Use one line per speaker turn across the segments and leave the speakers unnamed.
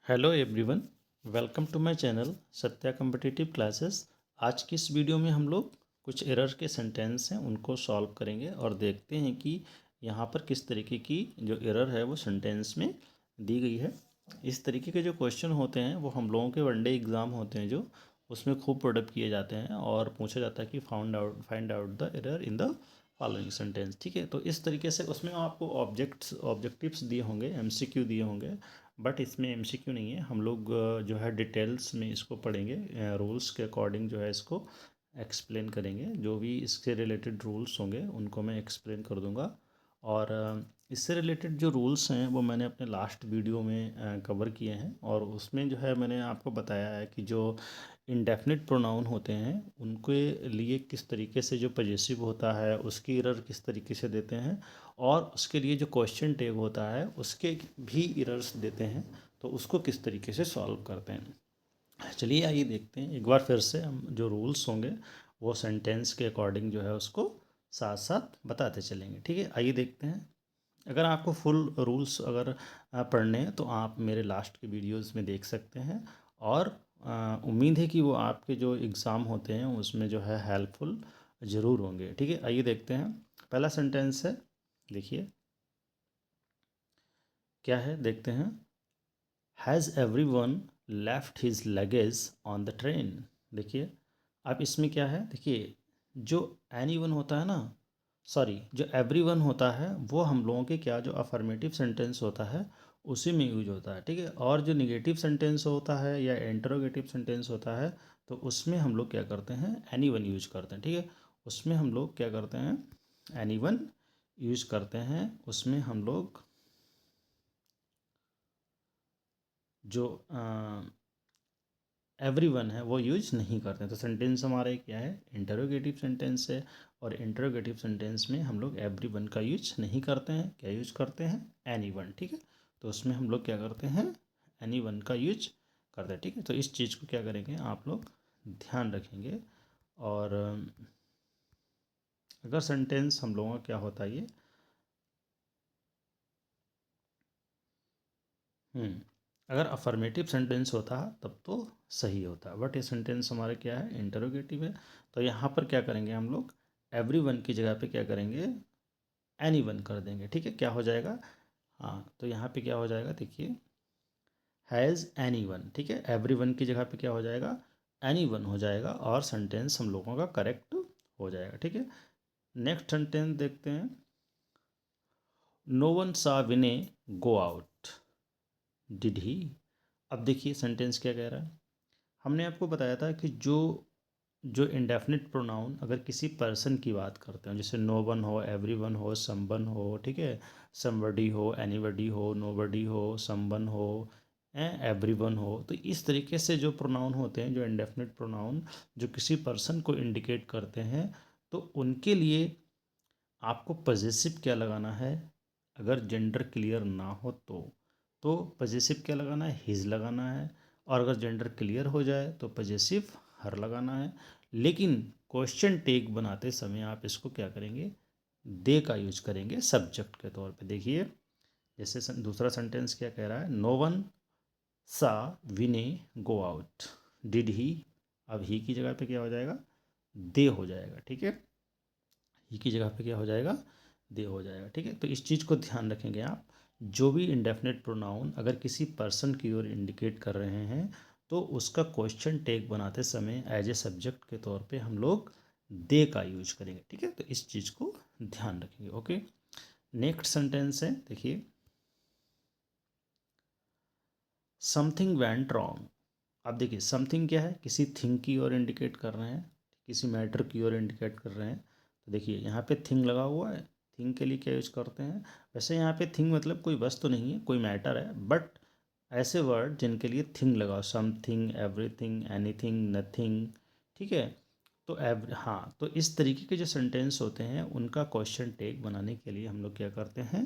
Hello everyone, welcome to my channel Satya competitive classes. आज की इस वीडियो में हम लोग कुछ एरर के सेंटेंस हैं उनको सॉल्व करेंगे और देखते हैं कि यहाँ पर किस तरीके की जो एरर है वो सेंटेंस में दी गई है। इस तरीके के जो क्वेश्चन होते हैं वो हम लोगों के वनडे एग्ज़ाम होते हैं जो उसमें खूब प्रोडक्ट किए जाते हैं और पूछा जाता है कि find out the error in the following sentence. ठीक है, तो इस तरीके से उसमें आपको ऑब्जेक्टिव्स दिए होंगे, एमसीक्यू दिए होंगे, बट इसमें एमसीक्यू नहीं है। हम लोग जो है डिटेल्स में इसको पढ़ेंगे, रूल्स के अकॉर्डिंग जो है इसको एक्सप्लेन करेंगे। जो भी इसके रिलेटेड रूल्स होंगे उनको मैं एक्सप्लेन कर दूंगा। और इससे रिलेटेड जो रूल्स हैं वो मैंने अपने लास्ट वीडियो में कवर किए हैं और उसमें जो है मैंने आपको बताया है कि जो इंडेफिनिट प्रोनाउन होते हैं उनके लिए किस तरीके से जो पजेसिव होता है उसकी एरर किस तरीके से देते हैं और उसके लिए जो क्वेश्चन टैग होता है उसके भी एरर्स देते हैं, तो उसको किस तरीके से सॉल्व करते हैं। चलिए आइए देखते हैं एक बार फिर से। हम जो रूल्स होंगे वो सेंटेंस के अकॉर्डिंग जो है उसको साथ साथ बताते चलेंगे। ठीक है, आइए देखते हैं। अगर आपको फुल रूल्स अगर पढ़ने हैं तो आप मेरे लास्ट के वीडियोस में देख सकते हैं और उम्मीद है कि वो आपके जो एग्ज़ाम होते हैं उसमें जो है हेल्पफुल ज़रूर होंगे। ठीक है, आइए देखते हैं। पहला सेंटेंस है, देखिए क्या है, देखते हैं। Has everyone left his luggage on the train. देखिए अब इसमें क्या है, देखिए जो एनीवन होता है ना, सॉरी जो एवरीवन होता है वो हम लोगों के क्या जो अफर्मेटिव सेंटेंस होता है उसी में यूज होता है। ठीक है, और जो निगेटिव सेंटेंस होता है या इंटरोगेटिव सेंटेंस होता है तो उसमें हम लोग क्या करते हैं, एनीवन यूज करते हैं। ठीक है, उसमें हम लोग क्या करते हैं, एनीवन यूज करते हैं। उसमें हम लोग जो एवरीवन है वो यूज नहीं करते हैं। तो सेंटेंस हमारा क्या है, इंटरोगेटिव सेंटेंस है और इंटरोगेटिव सेंटेंस में हम लोग एवरीवन का यूज नहीं करते हैं। क्या यूज करते हैं, एनीवन। ठीक है, तो उसमें हम लोग क्या करते हैं, एनीवन का यूज करते हैं। ठीक है, तो इस चीज़ को क्या करेंगे आप लोग ध्यान रखेंगे। और अगर सेंटेंस हम लोगों का क्या होता है ये अगर अफर्मेटिव सेंटेंस होता तब तो सही होता, बट ये सेंटेंस हमारा क्या है, इंटरोगेटिव है। तो यहाँ पर क्या करेंगे हम लोग, एवरीवन की जगह पे क्या करेंगे, एनीवन कर देंगे। ठीक है, क्या हो जाएगा, हाँ तो यहाँ पे क्या हो जाएगा, देखिए हैज़ एनीवन। ठीक है, एवरीवन की जगह पे क्या हो जाएगा, एनीवन हो जाएगा और सेंटेंस हम लोगों का करेक्ट हो जाएगा। ठीक है, नेक्स्ट सेंटेंस देखते हैं। नो वन सा विनय गो आउट, डिड ही। अब देखिए सेंटेंस क्या कह रहा है। हमने आपको बताया था कि जो जो इंडेफिनिट प्रोनाउन अगर किसी पर्सन की बात करते हैं, जैसे नो वन हो, एवरी वन हो, समवन हो, ठीक है, समबडी हो, एनीबडी हो, नोबडी हो, समवन हो, एवरी वन हो, तो इस तरीके से जो प्रोनाउन होते हैं, जो इंडेफिनिट प्रोनाउन जो किसी पर्सन को इंडिकेट करते हैं, तो उनके लिए आपको पजेसिव क्या लगाना है। अगर जेंडर क्लियर ना हो तो पजेसिव क्या लगाना है, हिज लगाना है। और अगर जेंडर क्लियर हो जाए तो पजेसिव हर लगाना है। लेकिन क्वेश्चन टेक बनाते समय आप इसको क्या करेंगे, दे का यूज करेंगे सब्जेक्ट के तौर पे। देखिए जैसे दूसरा सेंटेंस क्या कह रहा है, नो वन सा विने गो आउट, डिड ही। अब ही की जगह पे क्या हो जाएगा, दे हो जाएगा। ठीक है, ही की जगह पे क्या हो जाएगा, दे हो जाएगा। ठीक है, तो इस चीज़ को ध्यान रखेंगे आप। जो भी इंडेफिनिट प्रोनाउन अगर किसी पर्सन की ओर इंडिकेट कर रहे हैं तो उसका क्वेश्चन टेक बनाते समय एज ए सब्जेक्ट के तौर पे हम लोग दे का यूज करेंगे। ठीक है, तो इस चीज़ को ध्यान रखेंगे। ओके, नेक्स्ट सेंटेंस है, देखिए समथिंग वेंट रॉन्ग। अब देखिए समथिंग क्या है, किसी थिंग की ओर इंडिकेट कर रहे हैं, किसी मैटर की ओर इंडिकेट कर रहे हैं। तो देखिए यहाँ पे थिंग लगा हुआ है, थिंग के लिए क्या यूज करते हैं, वैसे यहाँ पे थिंग मतलब कोई वस्तु नहीं है, कोई मैटर है, बट ऐसे वर्ड जिनके लिए थिंग लगा, समथिंग, एवरीथिंग, एनीथिंग, नथिंग। ठीक है, तो हाँ, तो इस तरीके के जो सेंटेंस होते हैं उनका क्वेश्चन टेक बनाने के लिए हम लोग क्या करते हैं,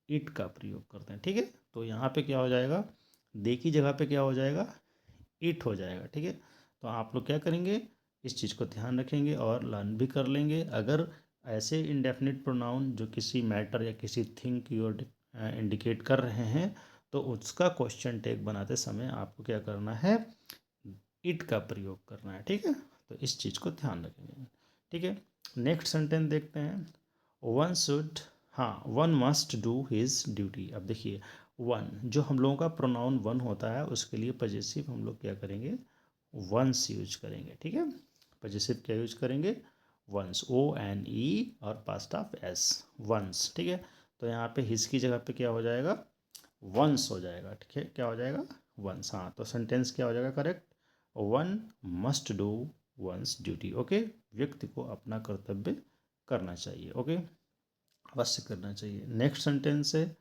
इट का प्रयोग करते हैं। ठीक है, तो यहाँ पे क्या हो जाएगा, दे की जगह पे क्या हो जाएगा, इट हो जाएगा। ठीक है, तो आप लोग क्या करेंगे, इस चीज़ को ध्यान रखेंगे और लर्न भी कर लेंगे। अगर ऐसे इंडेफिनिट प्रोनाउन जो किसी मैटर या किसी थिंग की ओर इंडिकेट कर रहे हैं तो उसका क्वेश्चन टैग बनाते समय आपको क्या करना है, इट का प्रयोग करना है, ठीक है। तो इस चीज़ को ध्यान रखेंगे, ठीक है। नेक्स्ट सेंटेंस देखते हैं, वन शुड, हाँ, one must do his duty. अब देखिए वन, जो हम लोगों का प्रोनाउन वन होता है उसके लिए पजेसिव हम लोग क्या करेंगे, वंस यूज करेंगे, ठीक है। पजेसिव क्या यूज करेंगे, वंस, ONE और पास्ट ऑफ S, वंस, ठीक है। तो यहाँ पे हिज की जगह पे क्या हो जाएगा, वंस हो जाएगा, ठीक है। क्या हो जाएगा, वंस। हाँ, तो सेंटेंस क्या हो जाएगा correct, one must do one's duty, okay. व्यक्ति को अपना कर्तव्य करना चाहिए, ओके, अवश्य करना चाहिए। नेक्स्ट सेंटेंस है,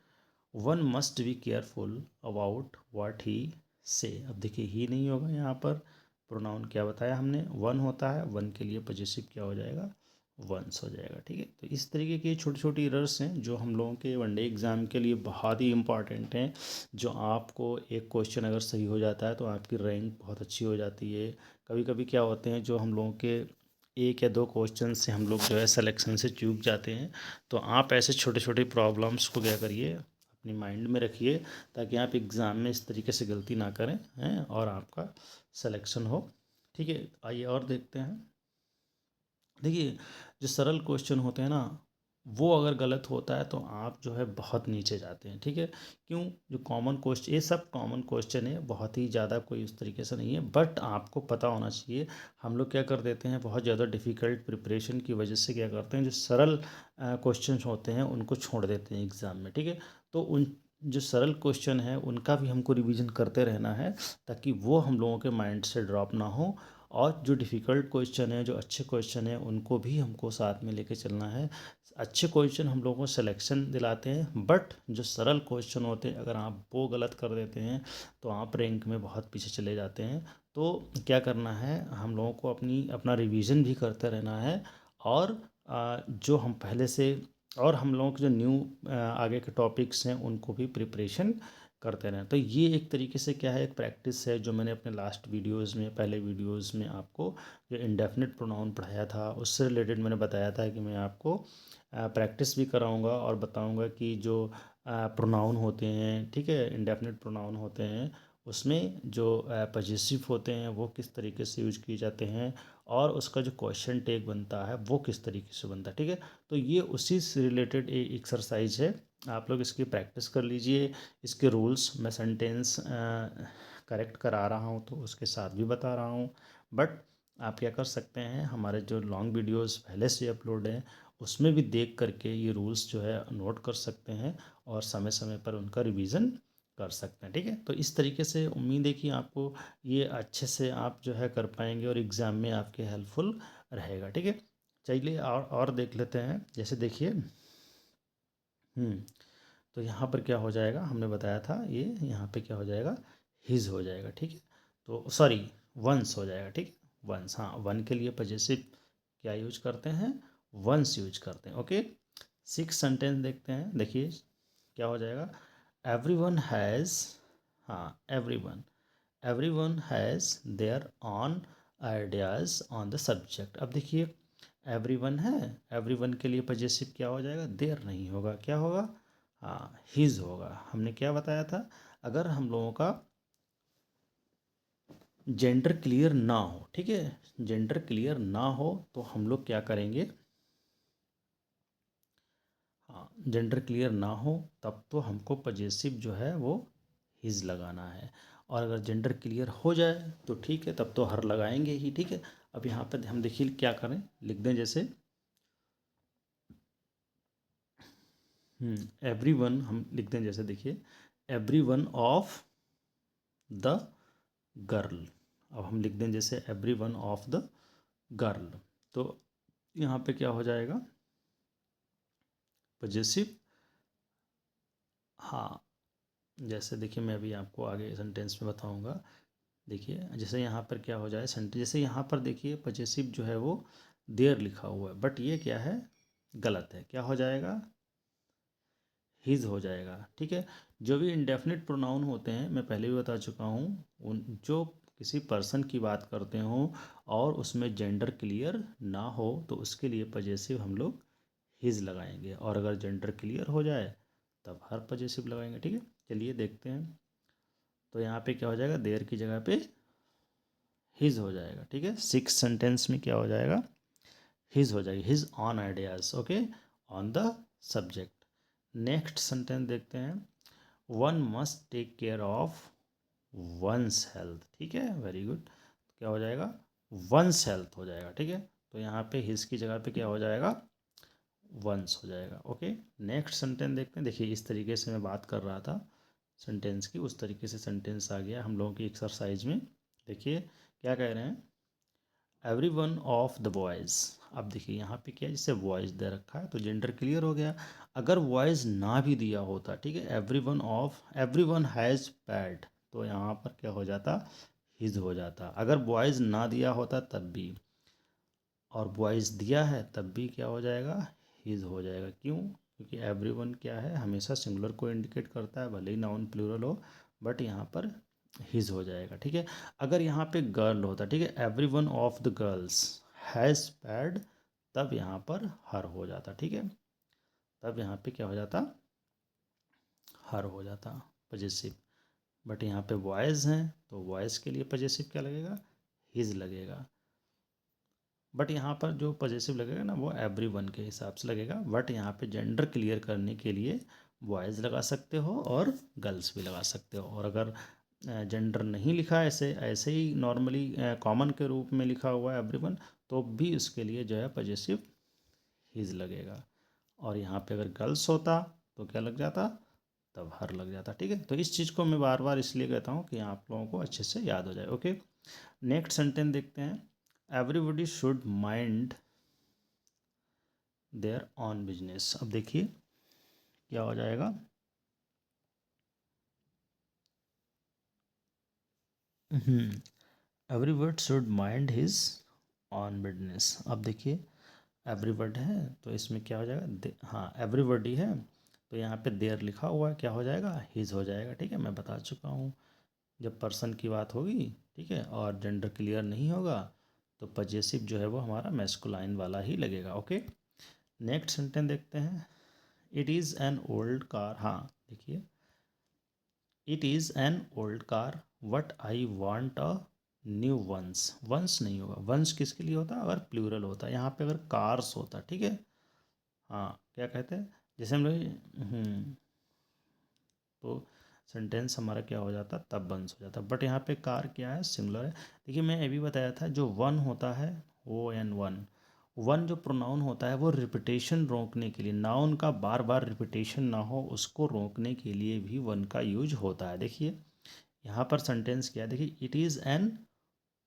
one must be careful about what he से। अब देखिए ही नहीं होगा यहाँ पर, प्रोनाउन क्या बताया हमने, वन होता है, वन के लिए पजेसिव क्या हो जाएगा, वंस हो जाएगा, ठीक है। तो इस तरीके की छोटी छोटी एरर्स हैं जो हम लोगों के वनडे एग्ज़ाम के लिए बहुत ही इंपॉर्टेंट हैं, जो आपको एक क्वेश्चन अगर सही हो जाता है तो आपकी रैंक बहुत अच्छी हो जाती है। कभी कभी क्या होते हैं, जो हम लोगों के एक या दो क्वेश्चन से हम लोग जो है सिलेक्शन से चूक जाते हैं, तो आप ऐसे छोटे छोटे प्रॉब्लम्स को क्या करिए, अपनी माइंड में रखिए, ताकि आप एग्ज़ाम में इस तरीके से गलती ना करें हैं और आपका सिलेक्शन हो, ठीक है। आइए और देखते हैं। देखिए जो सरल क्वेश्चन होते हैं ना, वो अगर गलत होता है तो आप जो है बहुत नीचे जाते हैं, ठीक है। क्यों, जो कॉमन क्वेश्चन, ये सब कॉमन क्वेश्चन है, बहुत ही ज़्यादा कोई उस तरीके से नहीं है, बट आपको पता होना चाहिए। हम लोग क्या कर देते हैं, बहुत ज़्यादा डिफ़िकल्ट प्रिपरेशन की वजह से क्या करते हैं, जो सरल क्वेश्चन होते हैं उनको छोड़ देते हैं एग्ज़ाम में, ठीक है। तो उन जो सरल क्वेश्चन है उनका भी हमको रिवीजन करते रहना है, ताकि वो हम लोगों के माइंड से ड्रॉप ना हो, और जो डिफ़िकल्ट क्वेश्चन है, जो अच्छे क्वेश्चन है, उनको भी हमको साथ में लेके चलना है। अच्छे क्वेश्चन हम लोगों को सिलेक्शन दिलाते हैं, बट जो सरल क्वेश्चन होते हैं अगर आप वो गलत कर देते हैं तो आप रैंक में बहुत पीछे चले जाते हैं। तो क्या करना है, हम लोगों को अपना रिवीजन भी करते रहना है, और जो हम पहले से, और हम लोगों के जो न्यू आगे के टॉपिक्स हैं उनको भी प्रिपरेशन करते रहें। तो ये एक तरीके से क्या है, एक प्रैक्टिस है, जो मैंने अपने लास्ट वीडियोस में, पहले वीडियोस में आपको जो इंडेफिनिट प्रोनाउन पढ़ाया था उससे रिलेटेड मैंने बताया था कि मैं आपको प्रैक्टिस भी कराऊंगा और बताऊंगा कि जो प्रोनाउन होते हैं, ठीक है, इंडेफिनिट प्रोनाउन होते हैं, उसमें जो पजेसिव होते हैं वो किस तरीके से यूज किए जाते हैं, और उसका जो क्वेश्चन टैग बनता है वो किस तरीके से बनता है, ठीक है। तो ये उसी से रिलेटेड एक एक्सरसाइज है, आप लोग इसकी प्रैक्टिस कर लीजिए। इसके रूल्स मैं सेंटेंस करेक्ट करा रहा हूँ तो उसके साथ भी बता रहा हूँ, बट आप क्या कर सकते हैं, हमारे जो लॉन्ग वीडियोस पहले से अपलोड हैं उसमें भी देख करके ये रूल्स जो है नोट कर सकते हैं, और समय समय पर उनका रिवीजन कर सकते हैं, ठीक है। तो इस तरीके से उम्मीद है कि आपको ये अच्छे से आप जो है कर पाएंगे और एग्ज़ाम में आपके हेल्पफुल रहेगा, ठीक है। चलिए और देख लेते हैं, जैसे देखिए, तो यहाँ पर क्या हो जाएगा, हमने बताया था ये, यहाँ पे क्या हो जाएगा, हिज हो जाएगा, ठीक है। तो सॉरी, वंस हो जाएगा, ठीक है, वंस। हाँ, वन के लिए पजेसिव क्या यूज करते हैं, वंस यूज करते हैं, ओके। सिक्स सेंटेंस देखते हैं, देखिए क्या हो जाएगा, एवरी वन हैज़, हाँ, every one has their on ideas on the subject. अब देखिए एवरी वन है, एवरी वन के लिए पजेसिव क्या हो जाएगा, देयर नहीं होगा, क्या होगा, हाँ, हिज होगा। हमने क्या बताया था, अगर हम लोगों का जेंडर क्लियर ना हो, ठीक है, जेंडर क्लियर ना हो तो हम लोग क्या करेंगे, हाँ, जेंडर क्लियर ना हो तब तो हमको पजेसिव जो है वो हिज लगाना है, और अगर जेंडर क्लियर हो जाए तो ठीक है, तब तो हर लगाएंगे ही, ठीक है। अब यहाँ पर हम देखिए क्या करें, लिख दें जैसे, एवरी वन हम लिख दें जैसे, देखिए every one of the girl. अब हम लिख दें जैसे every one of the girl, तो यहाँ पे क्या हो जाएगा, पजेसिव, हाँ, जैसे देखिए मैं अभी आपको आगे सेंटेंस में बताऊंगा। देखिए जैसे यहाँ पर क्या हो जाए सेंटेंस, जैसे यहाँ पर देखिए पजेसिव जो है वो देयर लिखा हुआ है, बट ये क्या है, गलत है, क्या हो जाएगा, हिज हो जाएगा, ठीक है। जो भी इंडेफिनिट प्रोनाउन होते हैं, मैं पहले भी बता चुका हूँ, उन जो किसी पर्सन की बात करते हों और उसमें जेंडर क्लियर ना हो तो उसके लिए पजेसिव हम लोग हिज लगाएंगे, और अगर जेंडर क्लियर हो जाए तब हर पजेसिव लगाएंगे, ठीक है। चलिए देखते हैं। तो यहाँ पे क्या हो जाएगा, देयर की जगह पे हिज हो जाएगा, ठीक है। सिक्स सेंटेंस में क्या हो जाएगा, हिज हो जाएगी, his own ideas, okay, on the subject. Next sentence देखते हैं, one must take care of one's health, ठीक है, वेरी गुड। क्या हो जाएगा, वंस हेल्थ हो जाएगा, ठीक है। तो यहाँ पे हिज की जगह पे क्या हो जाएगा, वंस हो जाएगा, ओके। नेक्स्ट सेंटेंस देखते हैं। देखिए इस तरीके से मैं बात कर रहा था सेंटेंस की, उस तरीके से सेंटेंस आ गया हम लोगों की एक्सरसाइज में। देखिए क्या कह रहे हैं, every one of the boys. अब देखिए यहाँ पे क्या है, जैसे वॉइस दे रखा है तो जेंडर क्लियर हो गया। अगर वॉइस ना भी दिया होता, ठीक है, एवरी वन हैज़ पैड, तो यहाँ पर क्या हो जाता, हिज हो जाता। अगर बॉयज़ ना दिया होता तब भी, और बॉयज़ दिया है तब भी क्या हो जाएगा, हिज हो जाएगा। क्यों, क्योंकि एवरी वन क्या है, हमेशा सिंगुलर को इंडिकेट करता है, भले ही नाउन प्लूरल हो, बट यहाँ पर हिज हो जाएगा, ठीक है। अगर यहाँ पे गर्ल होता, ठीक है, every one of the girls has pad, तब यहाँ पर हर हो जाता, ठीक है। तब यहाँ पे क्या हो जाता, हर हो जाता, पजेसिव। बट यहाँ पे वॉइस हैं तो वॉइस के लिए पजेसिव क्या लगेगा, हिज लगेगा। बट यहाँ पर जो पजेसिव लगेगा ना, वो एवरी वन के हिसाब से लगेगा। बट यहाँ पे जेंडर क्लियर करने के लिए बॉयज़ लगा सकते हो और गर्ल्स भी लगा सकते हो। और अगर जेंडर नहीं लिखा, ऐसे ऐसे ही नॉर्मली कॉमन के रूप में लिखा हुआ है एवरीवन, तो भी उसके लिए जो है पजेसिव हिज लगेगा। और यहाँ पे अगर गर्ल्स होता तो क्या लग जाता, तब हर लग जाता, ठीक है। तो इस चीज़ को मैं बार बार इसलिए कहता हूँ कि आप लोगों को अच्छे से याद हो जाए, ओके। नेक्स्ट सेंटेंस देखते हैं, everybody should mind their own business. अब देखिए क्या हो जाएगा, everybody should mind his own business. अब देखिए एवरीबड है तो इसमें क्या हो जाएगा, हाँ एवरीबडी है तो यहाँ पे देयर लिखा हुआ है, क्या हो जाएगा, हिज हो जाएगा, ठीक है। मैं बता चुका हूँ, जब पर्सन की बात होगी, ठीक है, और जेंडर क्लियर नहीं होगा तो पजेसिव जो है वो हमारा मैस्कुलाइन वाला ही लगेगा, ओके। नेक्स्ट सेंटेंस देखते हैं, it is an old car. हाँ देखिए, it is an old car but I want a new ones. Ones नहीं होगा, वंस किसके लिए होता है, अगर प्लूरल होता है। यहाँ पे अगर कार्स होता, ठीक है, हाँ क्या कहते हैं, जैसे हम लोग तो सेंटेंस हमारा क्या हो जाता, तब वंस हो जाता। बट यहाँ पे कार क्या है, सिंगुलर है। देखिए मैं अभी बताया था, जो वन होता है ओ एन वन, वन जो प्रोनाउन होता है वो रिपीटेशन रोकने के लिए, नाउन का बार बार रिपीटेशन ना हो उसको रोकने के लिए भी वन का यूज होता है। देखिए यहाँ पर सेंटेंस क्या है, देखिए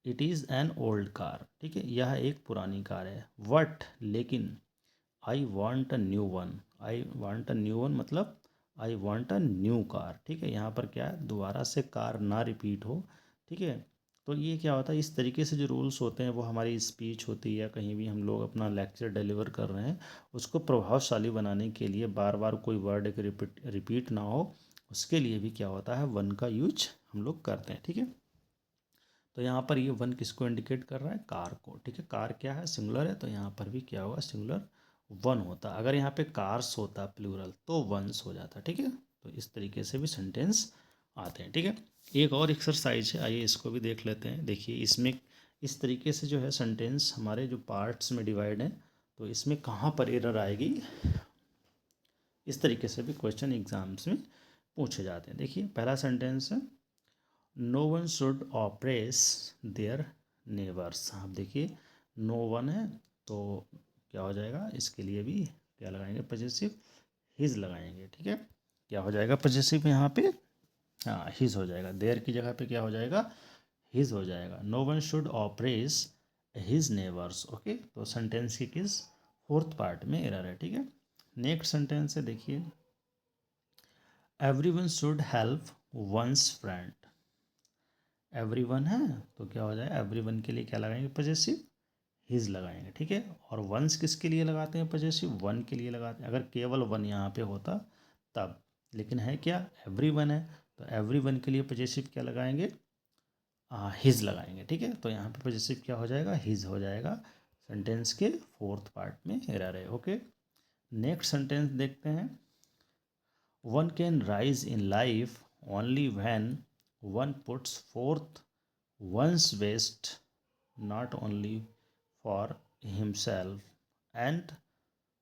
it is an old car, ठीक है, यह एक पुरानी कार है। वट लेकिन, I want a new one, I want a new one मतलब I want a new car, ठीक है। यहाँ पर क्या है, दोबारा से कार ना रिपीट हो, ठीक है। तो ये क्या होता है, इस तरीके से जो रूल्स होते हैं वो हमारी स्पीच होती है या कहीं भी हम लोग अपना लेक्चर डिलीवर कर रहे हैं उसको प्रभावशाली बनाने के लिए, बार बार कोई वर्ड एक रिपीट ना हो, उसके लिए भी क्या होता है, वन का यूज हम लोग करते हैं, ठीक है। तो यहाँ पर ये वन किसको इंडिकेट कर रहा है, कार को, ठीक है। कार क्या है, सिंगुलर है, तो यहाँ पर भी क्या होगा, सिंगुलर वन होता। अगर यहाँ पे कार्स होता प्लूरल तो वंस हो जाता, ठीक है। तो इस तरीके से भी सेंटेंस आते हैं, ठीक है। एक और एक्सरसाइज है, आइए इसको भी देख लेते हैं। देखिए इसमें इस तरीके से जो है सेंटेंस हमारे जो पार्ट्स में डिवाइड हैं, तो इसमें कहाँ पर एरर आएगी, इस तरीके से भी क्वेश्चन एग्जाम्स में पूछे जाते हैं। देखिए पहला सेंटेंस है, no one should oppress their neighbours. आप देखिए नो वन है तो क्या हो जाएगा, इसके लिए भी क्या लगाएंगे, पजेसिव हिज लगाएंगे, ठीक है। क्या हो जाएगा पजेसिव यहाँ पे, हाँ हिज हो जाएगा। देयर की जगह पे क्या हो जाएगा, हिज हो जाएगा। No one should oppress his neighbours, okay. तो सेंटेंस की किस फोर्थ पार्ट में एरर है, ठीक है। नेक्स्ट सेंटेंस है, देखिए every one should help one's friend. Every one है तो क्या हो जाएगा, एवरी वन के लिए क्या लगाएंगे, पजेसिव हिज लगाएंगे, ठीक है। और वंस किसके लिए लगाते हैं, पजेसिव वन के लिए लगाते हैं, अगर केवल वन यहाँ पे होता तब। लेकिन है क्या, एवरी वन है तो एवरी वन के लिए पजेसिव क्या लगाएंगे, हिज लगाएंगे, ठीक है। तो यहाँ पे पजेसिव क्या हो जाएगा, हिज हो जाएगा। सेंटेंस के फोर्थ पार्ट में एरर है, ओके। नेक्स्ट सेंटेंस देखते हैं, one can rise in life only when one puts forth one's best, not only for himself and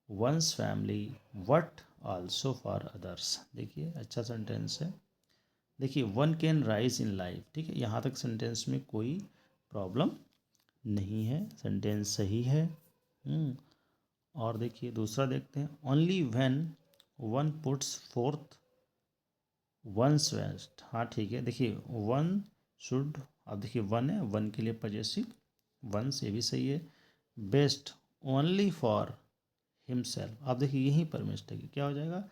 one's family but also for others. देखिए अच्छा sentence है। देखिए one can rise in life, ठीक है, यहाँ तक सेंटेंस में कोई प्रॉब्लम नहीं है, सेंटेंस सही है। और देखिए दूसरा देखते हैं, only when one puts forth one's best. हाँ ठीक है, देखिए वन शुड, अब देखिए वन है, वन के लिए पजेसिव वंस, ये भी सही है। बेस्ट ओनली फॉर हिमसेल्फ, अब देखिए यहीं पर मिस्टेक है, क्या हो जाएगा,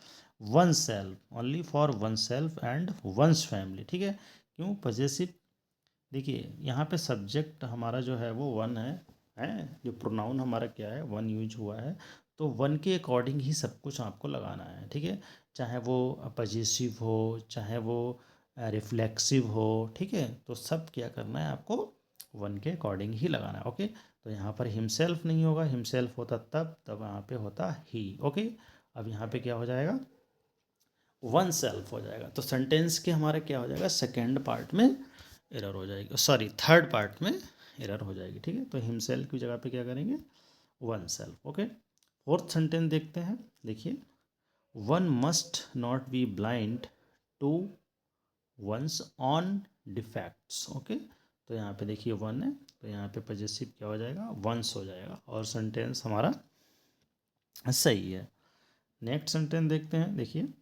oneself, only for oneself and one's family, ठीक है। क्यों पजेसिव, देखिए यहाँ पे सब्जेक्ट हमारा जो है वो वन है जो प्रोनाउन हमारा क्या है, वन यूज हुआ है, तो वन के अकॉर्डिंग ही सब कुछ आपको लगाना है, ठीक है। चाहे वो पजेसिव हो, चाहे वो रिफ्लेक्सिव हो, ठीक है, तो सब क्या करना है आपको, वन के अकॉर्डिंग ही लगाना है। ओके, तो यहाँ पर हिमसेल्फ नहीं होगा, हिमसेल्फ होता तब यहाँ पे होता ही। ओके, अब यहाँ पे क्या हो जाएगा, वन सेल्फ हो जाएगा। तो सेंटेंस के हमारे क्या हो जाएगा, सेकेंड पार्ट में एरर हो जाएगी, सॉरी थर्ड पार्ट में एरर हो जाएगी, ठीक है। तो हिमसेल्फ की जगह पे क्या करेंगे, oneself. Okay, fourth sentence देखते हैं। देखिए one must not be blind to one's own defects. Okay, तो यहाँ पे देखिए वन है, तो यहाँ पे पजेसिव क्या हो जाएगा, वंस हो जाएगा, और सेंटेंस हमारा सही है। नेक्स्ट सेंटेंस देखते हैं। देखिए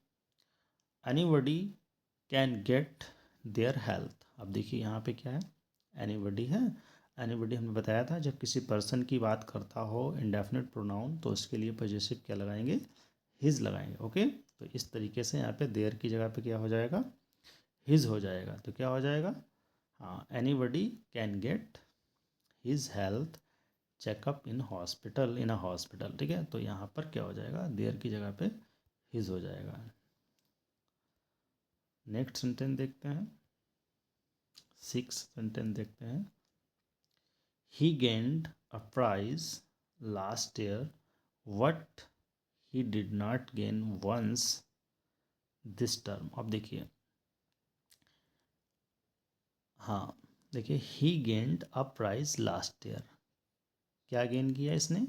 anybody can get their health. अब देखिए यहाँ पे क्या है, एनीबडी है, एनीबडी हमने बताया था जब किसी पर्सन की बात करता हो इंडेफिनिट प्रोनाउन तो उसके लिए पजेसिव क्या लगाएंगे, हिज लगाएंगे। ओके, तो इस तरीके से यहाँ पे देयर की जगह पे क्या हो जाएगा, हिज हो जाएगा। तो क्या हो जाएगा, हाँ, anybody can get his health checkup in hospital, in a hospital, ठीक है। तो यहाँ पर क्या हो जाएगा, देयर की जगह पे हिज हो जाएगा। नेक्स्ट सेंटेंस देखते हैं, सिक्स सेंटेंस देखते हैं। He gained a prize last year but he did not gain once this term. अब देखिए, हाँ देखिए, he gained a prize last year, क्या गेन किया इसने,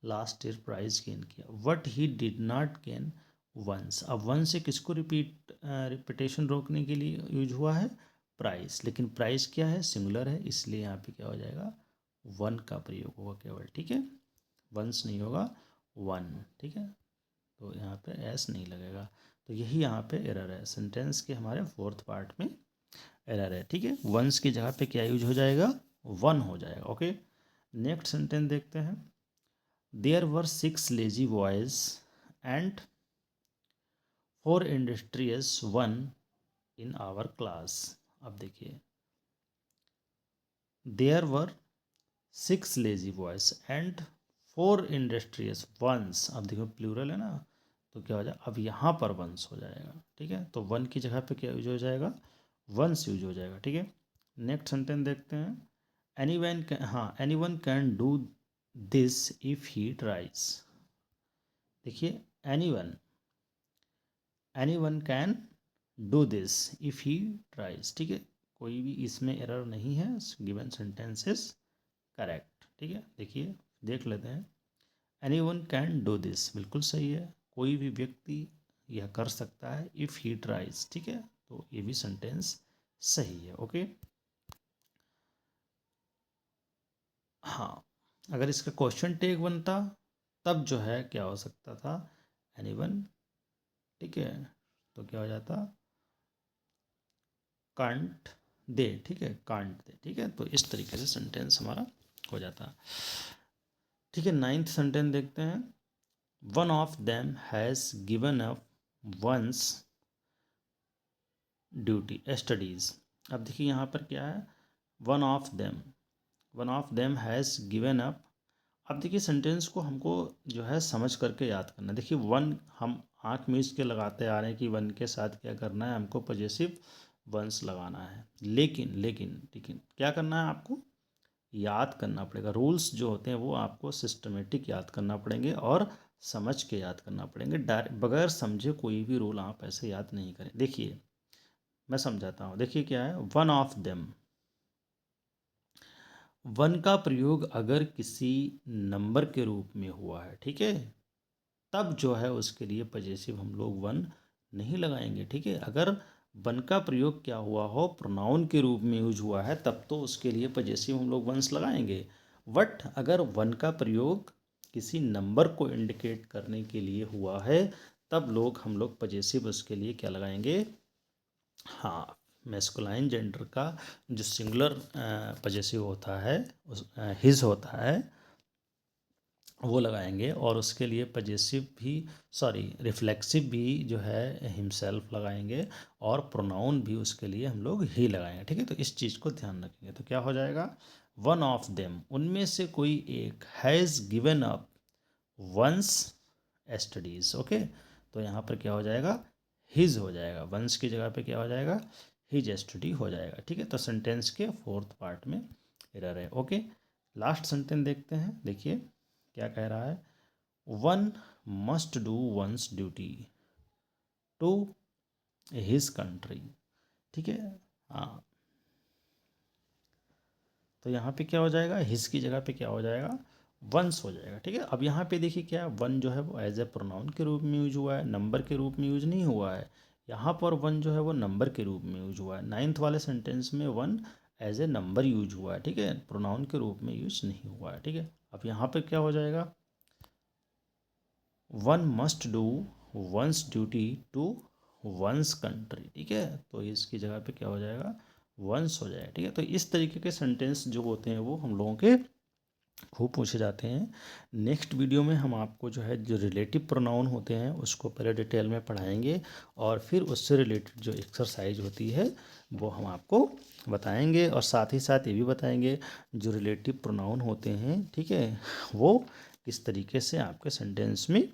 लास्ट ईयर प्राइज गेन किया। But he did not gain once, अब once से किसको रिपीटेशन रोकने के लिए यूज हुआ है, प्राइस, लेकिन प्राइस क्या है, सिंगुलर है, इसलिए यहाँ पे क्या हो जाएगा, वन का प्रयोग होगा केवल, ठीक है, वंस नहीं होगा, वन, ठीक है। तो यहाँ पे एस नहीं लगेगा, तो यही यहाँ पे एरर है, सेंटेंस के हमारे फोर्थ पार्ट में एरर है, ठीक है। वंस की जगह पे क्या यूज हो जाएगा, वन हो जाएगा। ओके, नेक्स्ट सेंटेंस देखते हैं। There were 6 lazy boys and 4 industrious one in our class. अब देखिए, there were 6 lazy boys and 4 industrious ones. अब देखो प्लूरल है ना, तो क्या हो जाएगा, अब यहाँ पर वंस हो जाएगा, ठीक है। तो वन की जगह पे क्या यूज हो जाएगा, वंस यूज हो जाएगा, ठीक है। नेक्स्ट सेंटेंस देखते हैं। एनी वन कैन, हाँ, anyone can do this if he tries. देखिए anyone can do this if he tries, ठीक है, कोई भी इसमें एरर नहीं है, गिवन सेंटेंस इज करेक्ट, ठीक है। देखिए देख लेते हैं, anyone can do this बिल्कुल सही है, कोई भी व्यक्ति यह कर सकता है, इफ़ ही ट्राइज, ठीक है, तो ये भी सेंटेंस सही है। ओके, हाँ, अगर इसका क्वेश्चन टैग बनता तब जो है क्या हो सकता था, एनी वन, ठीक है, तो क्या हो जाता, कांट दे, ठीक है, कांट दे, ठीक है, तो इस तरीके से सेंटेंस हमारा हो जाता, ठीक है। नाइन्थ सेंटेंस देखते हैं। One of them has given up once duty studies. अब देखिए यहाँ पर क्या है, one of them has given up. अब देखिए सेंटेंस को हमको जो है समझ करके याद करना है। देखिए वन हम आँख मीच के लगाते आ रहे हैं कि वन के साथ क्या करना है, हमको पॉजेसिव वंस लगाना है, लेकिन लेकिन लेकिन क्या करना है, आपको याद करना पड़ेगा, रूल्स जो होते हैं वो आपको सिस्टमेटिक याद करना पड़ेंगे और समझ के याद करना पड़ेंगे, बगैर समझे कोई भी रूल आप ऐसे याद नहीं करें। देखिए मैं समझाता हूँ, देखिए क्या है, वन ऑफ देम। वन का प्रयोग अगर किसी नंबर के रूप में हुआ है, ठीक है, तब जो है उसके लिए पजेसिव हम लोग वन नहीं लगाएंगे, ठीक है। अगर वन का प्रयोग क्या हुआ हो, प्रोनाउन के रूप में यूज हुआ है, तब तो उसके लिए पजेसिव हम लोग वंस लगाएंगे। बट अगर वन का प्रयोग किसी नंबर को इंडिकेट करने के लिए हुआ है, तब हम लोग पजेसिव उसके लिए क्या लगाएंगे, हाँ, मैस्कुलाइन जेंडर का जो सिंगुलर पजेसिव होता है, उस हिज होता है, वो लगाएंगे। और उसके लिए पजेसिव भी, सॉरी, रिफ्लेक्सिव भी जो है हिमसेल्फ लगाएंगे, और प्रोनाउन भी उसके लिए हम लोग ही लगाएंगे, ठीक है। तो इस चीज़ को ध्यान रखेंगे। तो क्या हो जाएगा, वन ऑफ देम, उनमें से कोई एक, has given up one's studies, okay. तो यहाँ पर क्या हो जाएगा, हिज हो जाएगा, वंस की जगह पे क्या हो जाएगा, हिज स्टडी हो जाएगा, ठीक है। तो सेंटेंस के फोर्थ पार्ट में एरर है, ओके। लास्ट सेंटेंस देखते हैं, देखिए क्या कह रहा है, one must do one's duty to his country, ठीक है। हाँ, तो यहाँ पे क्या हो जाएगा, हिज की जगह पे क्या हो जाएगा, वंस हो जाएगा, ठीक है। अब यहाँ पे देखिए क्या, वन जो है वो एज ए प्रोनाउन के रूप में यूज हुआ है, नंबर के रूप में यूज नहीं हुआ है। यहाँ पर वन जो है वो नंबर के रूप में यूज हुआ है। नाइन्थ वाले सेंटेंस में one as a number use हुआ है, ठीक है, प्रोनाउन के रूप में यूज नहीं हुआ है, ठीक है। अब यहाँ पे क्या हो जाएगा, one must do one's duty to one's country, ठीक है। तो इसकी जगह पे क्या हो जाएगा, वंस हो जाएगा, ठीक है। तो इस तरीके के सेंटेंस जो होते हैं वो हम लोगों के खूब पूछे जाते हैं। नेक्स्ट वीडियो में हम आपको जो है जो रिलेटिव प्रोनाउन होते हैं उसको पहले डिटेल में पढ़ाएंगे, और फिर उससे रिलेटेड जो एक्सरसाइज होती है वो हम आपको बताएंगे, और साथ ही साथ ये भी बताएंगे जो रिलेटिव प्रोनाउन होते हैं, ठीक है, वो किस तरीके से आपके सेंटेंस में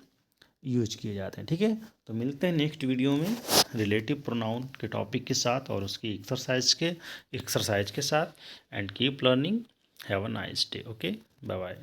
यूज किए जाते हैं, ठीक है। तो मिलते हैं नेक्स्ट वीडियो में रिलेटिव प्रोनाउन के टॉपिक के साथ और उसकी एक्सरसाइज के साथ। And keep learning, have a nice day, okay, bye bye.